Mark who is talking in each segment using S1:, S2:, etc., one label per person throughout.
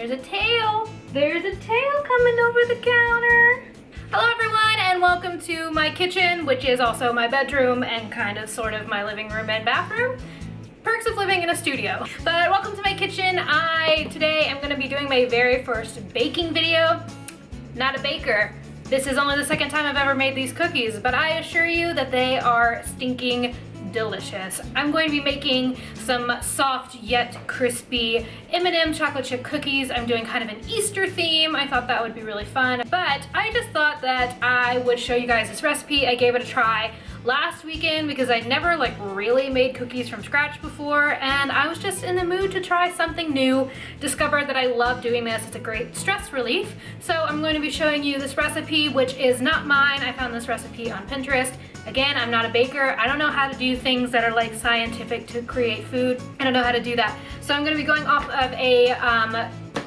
S1: there's a tail. There's a tail coming over the counter. Hello everyone and welcome to my kitchen, which is also my bedroom and kind of sort of my living room and bathroom. Perks of living in a studio. But welcome to my kitchen. Today am going to be doing my very first baking video. Not a baker. This is only the second time I've ever made these cookies, but I assure you that they are stinking delicious. I'm going to be making some soft yet crispy M&M chocolate chip cookies. I'm doing kind of an Easter theme. I thought that would be really fun, but I just thought that I would show you guys this recipe. I gave it a try last weekend because I'd never really made cookies from scratch before, and I was just in the mood to try something new. Discovered that I love doing this. It's a great stress relief. So I'm going to be showing you this recipe, which is not mine. I found this recipe on Pinterest. Again, I'm not a baker. I don't know how to do things that are scientific to create food. I don't know how to do that. So I'm gonna be going off of a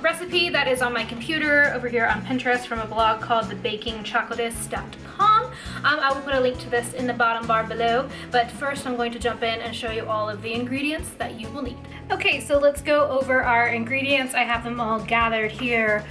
S1: recipe that is on my computer over here on Pinterest from a blog called thebakingchocolatist.com. I will put a link to this in the bottom bar below, but first I'm going to jump in and show you all of the ingredients that you will need. Okay, so let's go over our ingredients. I have them all gathered here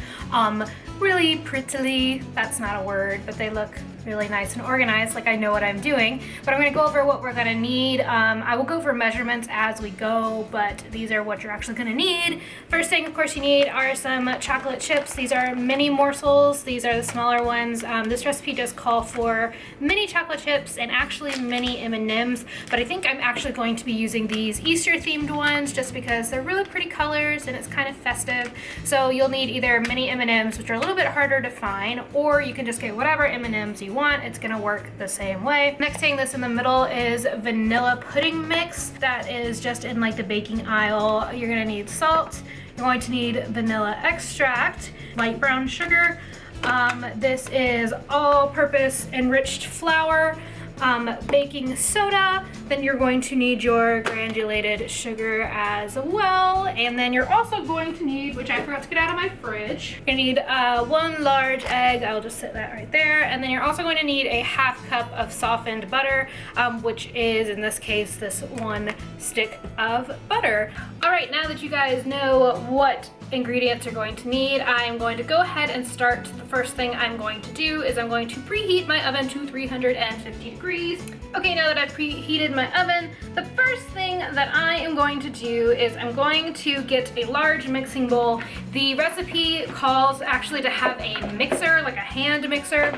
S1: really prettily. That's not a word, but they look really nice and organized, like I know what I'm doing. But I'm gonna go over what we're gonna need. I will go over measurements as we go, but these are what you're actually gonna need. First thing, of course, you need are some chocolate chips. These are mini morsels. These are the smaller ones. This recipe does call for mini chocolate chips and actually mini M&Ms, but I think I'm actually going to be using these Easter themed ones just because they're really pretty colors and it's kind of festive. So you'll need either mini M&Ms, which are a little bit harder to find, or you can just get whatever M&Ms you want. It's gonna work the same way. Next thing, this in the middle is vanilla pudding mix. That is just in the baking aisle. You're gonna need salt. You're going to need vanilla extract, light brown sugar. This is all-purpose enriched flour, baking soda. Then you're going to need your granulated sugar as well. And then you're also going to need, which I forgot to get out of my fridge, you're gonna need one large egg. I'll just set that right there. And then you're also going to need a half cup of softened butter, which is in this case, this one stick of butter. All right, now that you guys know what ingredients you're going to need, I'm going to go ahead and start. The first thing I'm going to do is I'm going to preheat my oven to 350 degrees. Okay, now that I've preheated my oven, the first thing that I am going to do is I'm going to get a large mixing bowl. The recipe calls actually to have a mixer, like a hand mixer.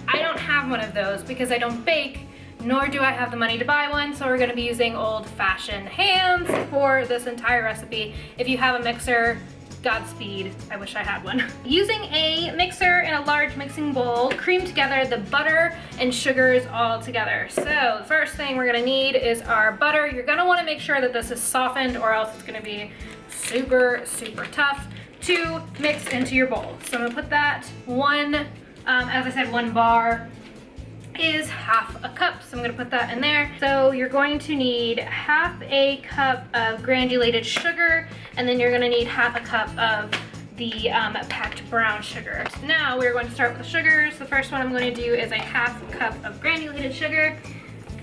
S1: I don't have one of those because I don't bake, nor do I have the money to buy one, so we're gonna be using old-fashioned hands for this entire recipe. If you have a mixer, Godspeed, I wish I had one. Using a mixer in a large mixing bowl, cream together the butter and sugars all together. So the first thing we're gonna need is our butter. You're gonna wanna make sure that this is softened or else it's gonna be super, super tough to mix into your bowl. So I'm gonna put that as I said, 1 bar is half a cup, so I'm gonna put that in there. So you're going to need half a cup of granulated sugar, and then you're gonna need half a cup of the packed brown sugar. Now we're going to start with the sugars. The first one I'm going to do is a half cup of granulated sugar.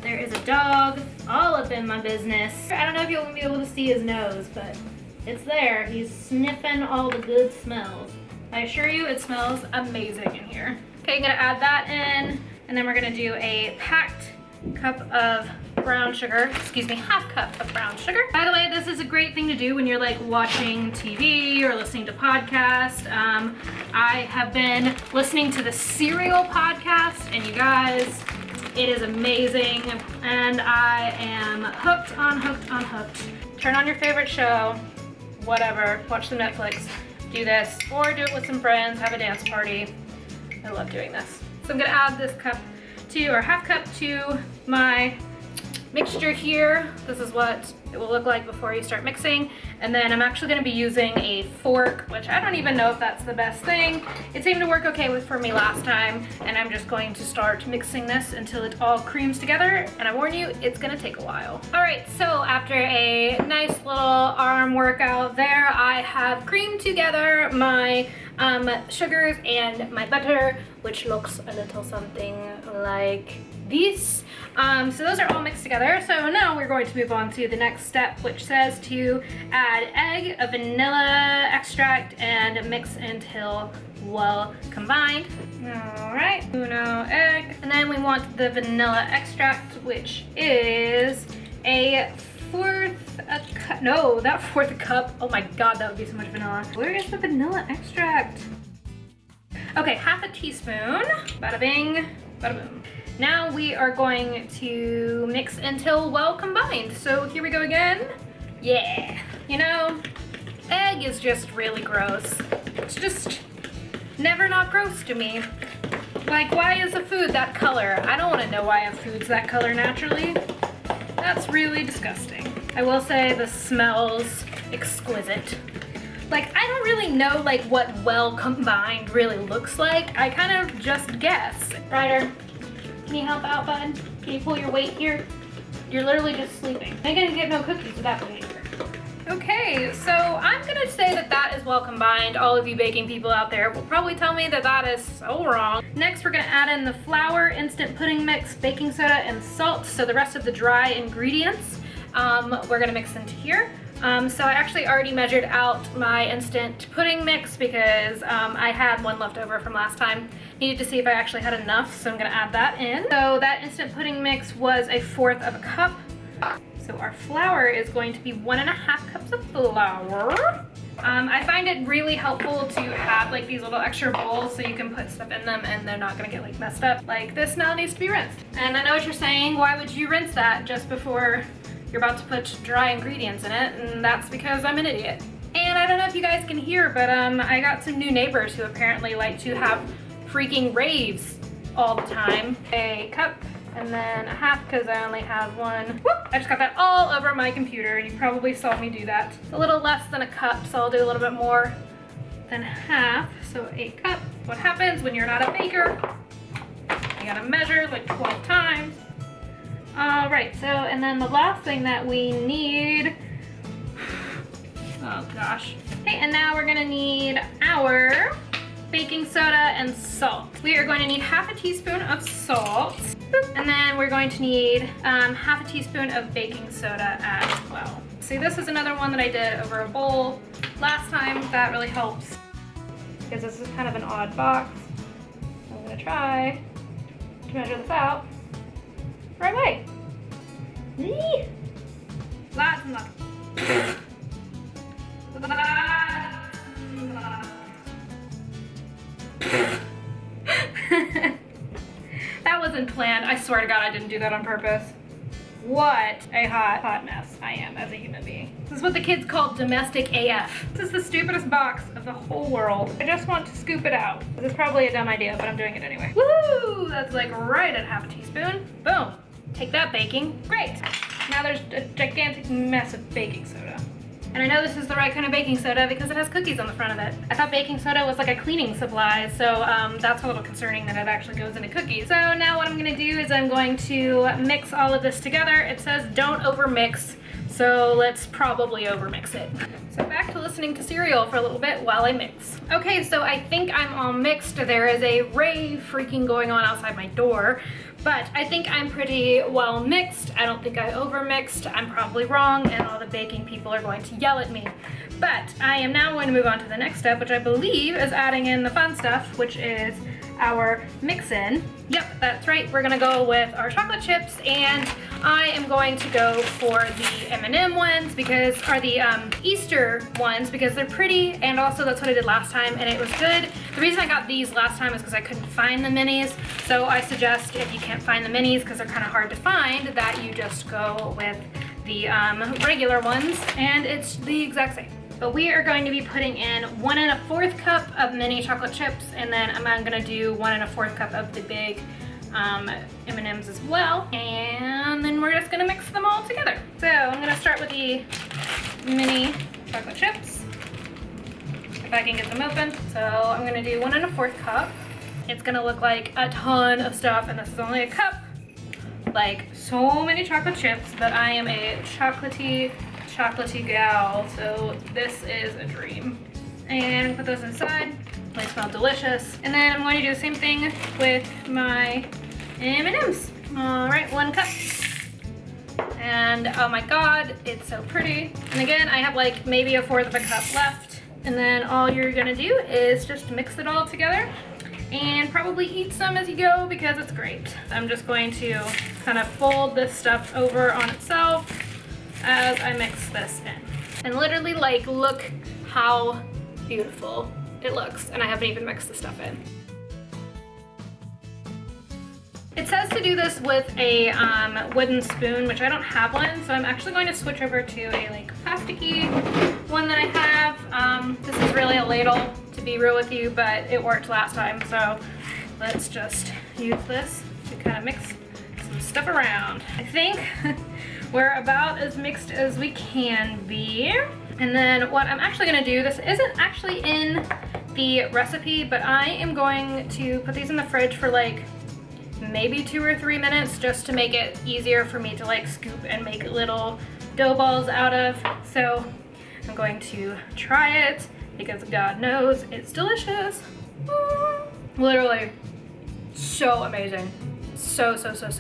S1: There is a dog all up in my business. I don't know if you'll be able to see his nose, but it's there. He's sniffing all the good smells. I assure you it smells amazing in here. Okay, I'm gonna add that in. And then we're gonna do a packed cup of brown sugar, half cup of brown sugar. By the way, this is a great thing to do when you're watching TV or listening to podcasts. I have been listening to the Cereal podcast, and you guys, it is amazing. And I am hooked on hooked on hooked. Turn on your favorite show, whatever, watch some Netflix, do this, or do it with some friends, have a dance party. I love doing this. So I'm gonna add this half cup to my mixture here. This is what it will look like before you start mixing. And then I'm actually gonna be using a fork, which I don't even know if that's the best thing. It seemed to work okay for me last time. And I'm just going to start mixing this until it all creams together. And I warn you, it's gonna take a while. All right, so after a nice little arm workout there, I have creamed together my sugars and my butter, which looks a little something like this. So those are all mixed together. So now we're going to move on to the next step, which says to add egg, a vanilla extract, and mix until well combined. All right, uno egg. And then we want the vanilla extract, which is a fourth a cup. No, not fourth a cup. Oh my God, that would be so much vanilla. Where is the vanilla extract? Okay, half a teaspoon. Bada bing, bada boom. Now we are going to mix until well combined. So here we go again. Yeah. You know, egg is just really gross. It's just never not gross to me. Like, why is a food that color? I don't want to know why a food's that color naturally. That's really disgusting. I will say the smells exquisite. Like, I don't really know like what well combined really looks like. I kind of just guess. Ryder, can you help out, bud? Can you pull your weight here? You're literally just sleeping. I'm gonna get no cookies with that behavior. Okay, so I'm gonna say that that is well combined. All of you baking people out there will probably tell me that that is so wrong. Next, we're gonna add in the flour, instant pudding mix, baking soda, and salt. So the rest of the dry ingredients, we're gonna mix into here. So I actually already measured out my instant pudding mix because I had one left over from last time. Needed to see if I actually had enough, so I'm gonna add that in. So that instant pudding mix was 1/4 of a cup. So our flour is going to be 1.5 cups of flour. I find it really helpful to have like these little extra bowls so you can put stuff in them and they're not gonna get like messed up. Like this now needs to be rinsed. And I know what you're saying, why would you rinse that just before you're about to put dry ingredients in it? And that's because I'm an idiot. And I don't know if you guys can hear, but I got some new neighbors who apparently like to have freaking raves all the time. A cup and then 1/2 because I only have one. Whoop! I just got that all over my computer and you probably saw me do that. It's a little less than a cup, so I'll do a little bit more than 1/2, so 1 cup. What happens when you're not a baker? You gotta measure like 12 times. All right, so, and then the last thing that we need, oh gosh. Okay, and now we're gonna need our baking soda and salt. We are going to need 1/2 teaspoon of salt. And then we're going to need 1/2 teaspoon of baking soda as well. See, this is another one that I did over a bowl last time. That really helps because this is kind of an odd box. I'm gonna try to measure this out the right way. Lots and lots. That wasn't planned. I swear to God I didn't do that on purpose. What a hot mess I am as a human being. This is what the kids call domestic AF. This is the stupidest box of the whole world. I just want to scoop it out. This is probably a dumb idea, but I'm doing it anyway. Woo! That's like right at 1/2 teaspoon. Boom. Take that, baking. Great. Now there's a gigantic mess of baking soda. And I know this is the right kind of baking soda because it has cookies on the front of it. I thought baking soda was like a cleaning supply, so that's a little concerning that it actually goes into cookies. So now what I'm gonna do is I'm going to mix all of this together. It says don't overmix, so let's probably overmix it. So back to listening to cereal for a little bit while I mix. Okay, so I think I'm all mixed. There is a rave freaking going on outside my door. But I think I'm pretty well mixed. I don't think I overmixed. I'm probably wrong and all the baking people are going to yell at me. But I am now going to move on to the next step, which I believe is adding in the fun stuff, which is our mix-in. Yep, that's right. We're gonna go with our chocolate chips and I am going to go for the M&M ones because, or the Easter ones because they're pretty and also that's what I did last time and it was good. The reason I got these last time is because I couldn't find the minis. So I suggest if you can't find the minis because they're kind of hard to find that you just go with the regular ones and it's the exact same. But we are going to be putting in 1 1/4 cup of mini chocolate chips and then I'm gonna do 1 1/4 cup of the big M&Ms as well. And then we're just gonna mix them all together. So I'm gonna start with the mini chocolate chips. If I can get them open. So I'm gonna do 1 1/4 cup. It's gonna look like a ton of stuff and this is only a cup. Like so many chocolate chips, but I am a chocolatey gal, so this is a dream. And put those inside. They smell delicious. And then I'm going to do the same thing with my M&Ms. All right, 1 cup. And oh my God, it's so pretty. And again, I have like maybe 1/4 of a cup left. And then all you're gonna do is just mix it all together and probably eat some as you go because it's great. I'm just going to kind of fold this stuff over on itself as I mix this in. And literally, like, look how beautiful it looks. And I haven't even mixed the stuff in. It says to do this with a wooden spoon, which I don't have one, so I'm actually going to switch over to a like plasticky one that I have. This is really a ladle, to be real with you, but it worked last time, so let's just use this to kind of mix some stuff around. I think we're about as mixed as we can be. And then what I'm actually gonna do, this isn't actually in the recipe, but I am going to put these in the fridge for like maybe 2 or 3 minutes just to make it easier for me to like scoop and make little dough balls out of. So I'm going to try it because God knows it's delicious. Literally so amazing. So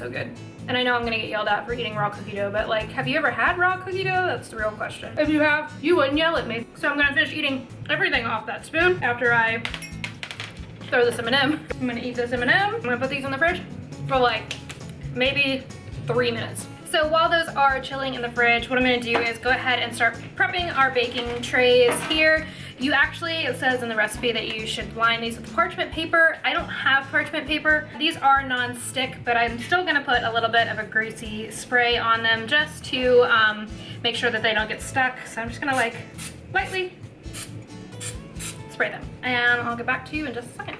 S1: good. And I know I'm gonna get yelled at for eating raw cookie dough, but like, have you ever had raw cookie dough? That's the real question. If you have, you wouldn't yell at me. So I'm gonna finish eating everything off that spoon after I throw this M&M. I'm gonna eat this M&M. I'm gonna put these in the fridge for like maybe 3 minutes. So while those are chilling in the fridge, what I'm gonna do is go ahead and start prepping our baking trays here. You actually, it says in the recipe that you should line these with parchment paper. I don't have parchment paper. These are non-stick, but I'm still gonna put a little bit of a greasy spray on them just to make sure that they don't get stuck. So I'm just gonna like lightly spray them. And I'll get back to you in just a second.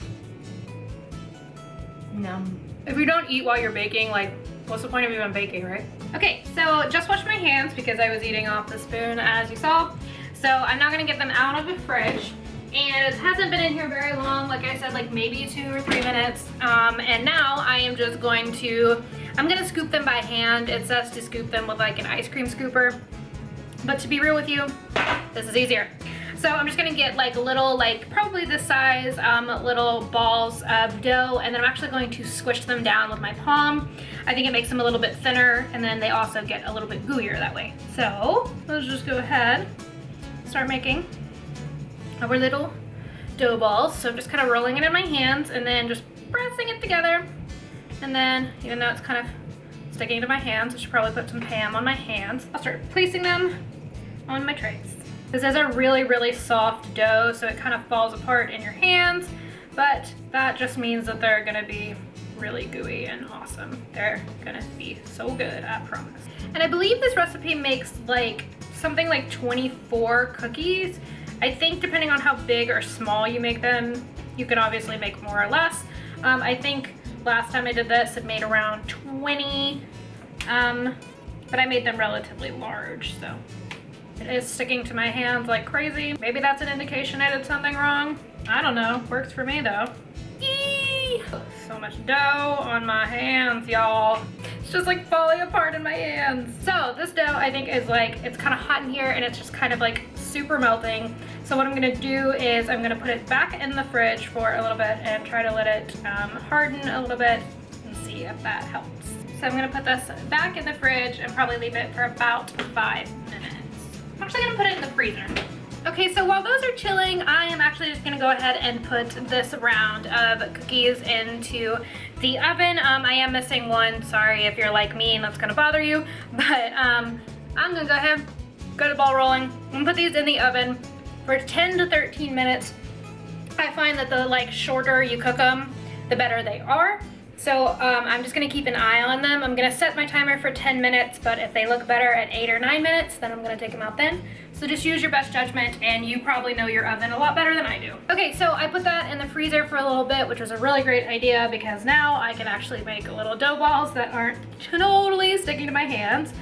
S1: Yum. If you don't eat while you're baking, like, what's the point of even baking, right? Okay, so just washed my hands because I was eating off the spoon, as you saw. So I'm now gonna get them out of the fridge. And it hasn't been in here very long, like I said, like maybe 2 or 3 minutes. And now I am just going to, I'm gonna scoop them by hand. It says to scoop them with like an ice cream scooper. But to be real with you, this is easier. So I'm just gonna get like little, like probably this size, little balls of dough, and then I'm actually going to squish them down with my palm. I think it makes them a little bit thinner, and then they also get a little bit gooier that way. So let's just go ahead, start making our little dough balls. So I'm just kind of rolling it in my hands and then just pressing it together. And then, even though it's kind of sticking to my hands, I should probably put some Pam on my hands. I'll start placing them on my trays. This is a really soft dough, so it kind of falls apart in your hands, but that just means that they're gonna be really gooey and awesome. They're gonna be so good, I promise. And I believe this recipe makes like something like 24 cookies. I think depending on how big or small you make them, you can obviously make more or less. I think last time I did this, it made around 20, but I made them relatively large, so. It is sticking to my hands like crazy. Maybe that's an indication I did something wrong. I don't know, works for me though. Yee! So much dough on my hands, y'all. It's just like falling apart in my hands. So this dough I think is like, it's kind of hot in here and it's just kind of like super melting. So what I'm gonna do is I'm gonna put it back in the fridge for a little bit and try to let it harden a little bit and see if that helps. So I'm gonna put this back in the fridge and probably leave it for about 5 minutes. I'm actually gonna put it in the freezer. Okay, so while those are chilling, I am actually just gonna go ahead and put this round of cookies into the oven. I am missing one, sorry if you're like me and that's gonna bother you, but I'm gonna go ahead, get the ball rolling. I'm gonna put these in the oven for 10 to 13 minutes. I find that the like shorter you cook them, the better they are. So I'm just gonna keep an eye on them. I'm gonna set my timer for 10 minutes, but if they look better at 8 or 9 minutes, then I'm gonna take them out then. So just use your best judgment, and you probably know your oven a lot better than I do. Okay, so I put that in the freezer for a little bit, which was a really great idea because now I can actually make little dough balls that aren't totally sticking to my hands.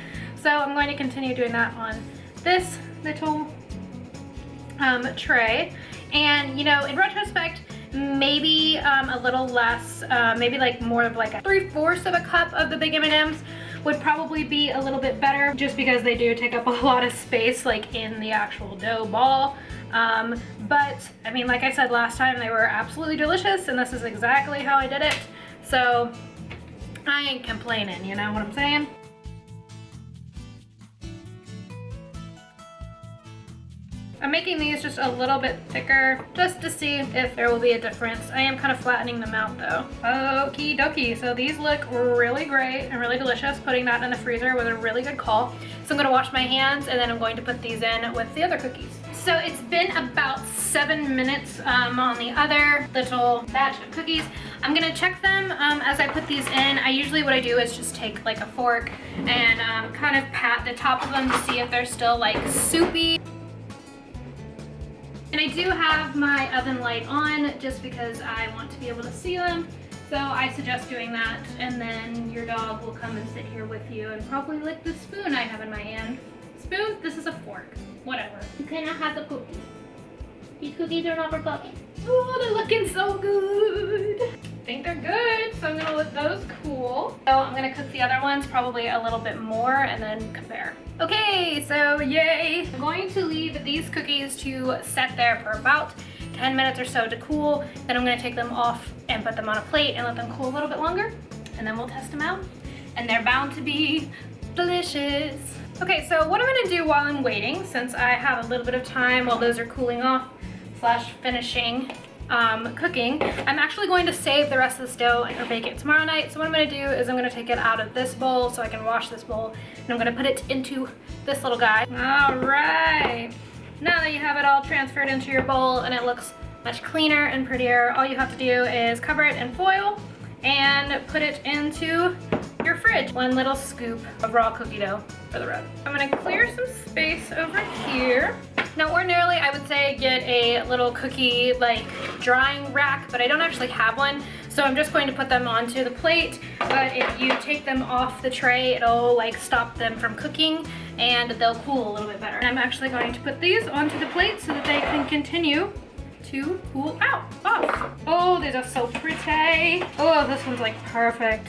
S1: So I'm going to continue doing that on this little tray. And you know, in retrospect, maybe a little less, maybe like more of like a 3/4 of a cup of the big M&Ms would probably be a little bit better just because they do take up a lot of space like in the actual dough ball. But I mean, like I said last time, they were absolutely delicious and this is exactly how I did it. So I ain't complaining, you know what I'm saying? I'm making these just a little bit thicker just to see if there will be a difference. I am kind of flattening them out though. Okie dokie. So these look really great and really delicious. Putting that in the freezer was a really good call. So I'm gonna wash my hands and then I'm going to put these in with the other cookies. So it's been about 7 minutes on the other little batch of cookies. I'm gonna check them as I put these in. What I do is just take like a fork and kind of pat the top of them to see if they're still like soupy. And I do have my oven light on just because I want to be able to see them. So I suggest doing that, and then your dog will come and sit here with you and probably lick the spoon I have in my hand. Spoon? This is a fork. Whatever. You cannot have the cookies. These cookies are not for puppies. Oh, they're looking so good. I think they're good, so I'm gonna let those cool. So I'm gonna cook the other ones probably a little bit more and then compare. Okay, so yay. I'm going to leave these cookies to set there for about 10 minutes or so to cool. Then I'm gonna take them off and put them on a plate and let them cool a little bit longer. And then we'll test them out. And they're bound to be delicious. Okay, so what I'm gonna do while I'm waiting, since I have a little bit of time while those are cooling off / finishing cooking, I'm actually going to save the rest of the dough and bake it tomorrow night. So what I'm gonna do is I'm gonna take it out of this bowl so I can wash this bowl, and I'm gonna put it into this little guy. All right, now that you have it all transferred into your bowl and it looks much cleaner and prettier, all you have to do is cover it in foil and put it into your fridge. 1 little scoop of raw cookie dough for the road. I'm gonna clear some space over here. Now ordinarily I would say get a little cookie like drying rack, but I don't actually have one. So I'm just going to put them onto the plate, but if you take them off the tray, it'll like stop them from cooking and they'll cool a little bit better. And I'm actually going to put these onto the plate so that they can continue to cool out off. Oh, these are so pretty. Oh, this one's like perfect.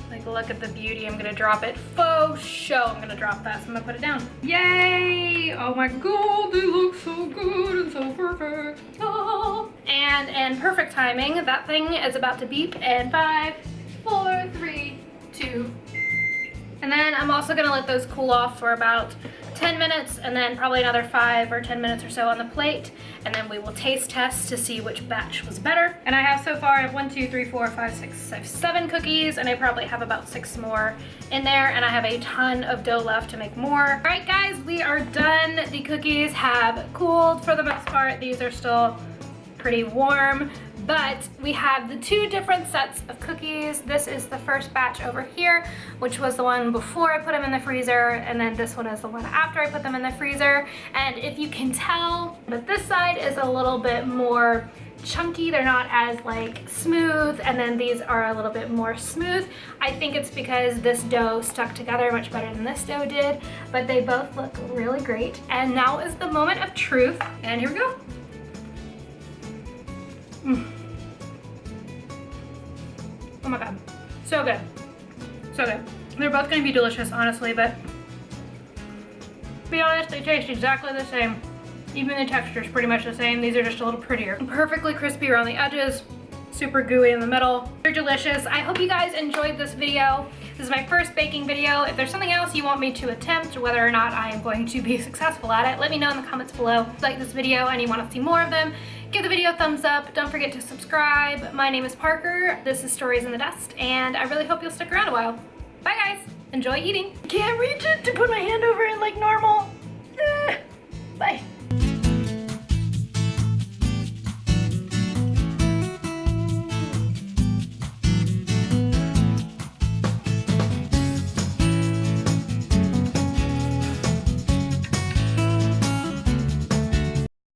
S1: Like, look at the beauty. I'm gonna drop it. Faux show. I'm gonna drop that, so I'm gonna put it down. Yay! Oh my god, they look so good and so perfect. Oh. And in perfect timing, that thing is about to beep in 5, 4, 3, 2. And then I'm also gonna let those cool off for about 10 minutes and then probably another 5 or 10 minutes or so on the plate. And then we will taste test to see which batch was better. And I have so far, I have 1, 2, 3, 4, 5, 6, 7 cookies, and I probably have about 6 more in there, and I have a ton of dough left to make more. All right guys, we are done. The cookies have cooled for the most part. These are still pretty warm, but we have the 2 different sets of cookies. This is the first batch over here, which was the one before I put them in the freezer, and then this one is the one after I put them in the freezer. And if you can tell, but this side is a little bit more chunky. They're not as like smooth, and then these are a little bit more smooth. I think it's because this dough stuck together much better than this dough did, but they both look really great. And now is the moment of truth, and here we go. Oh my god, so good, so good. They're both gonna be delicious, honestly, but to be honest, they taste exactly the same. Even the texture is pretty much the same. These are just a little prettier. Perfectly crispy around the edges, super gooey in the middle. They're delicious. I hope you guys enjoyed this video. This is my first baking video. If there's something else you want me to attempt, whether or not I am going to be successful at it, let me know in the comments below. If you like this video and you want to see more of them, give the video a thumbs up. Don't forget to subscribe. My name is Parker. This is Stories in the Dust, and I really hope you'll stick around a while. Bye guys. Enjoy eating. Can't reach it to put my hand over it like normal.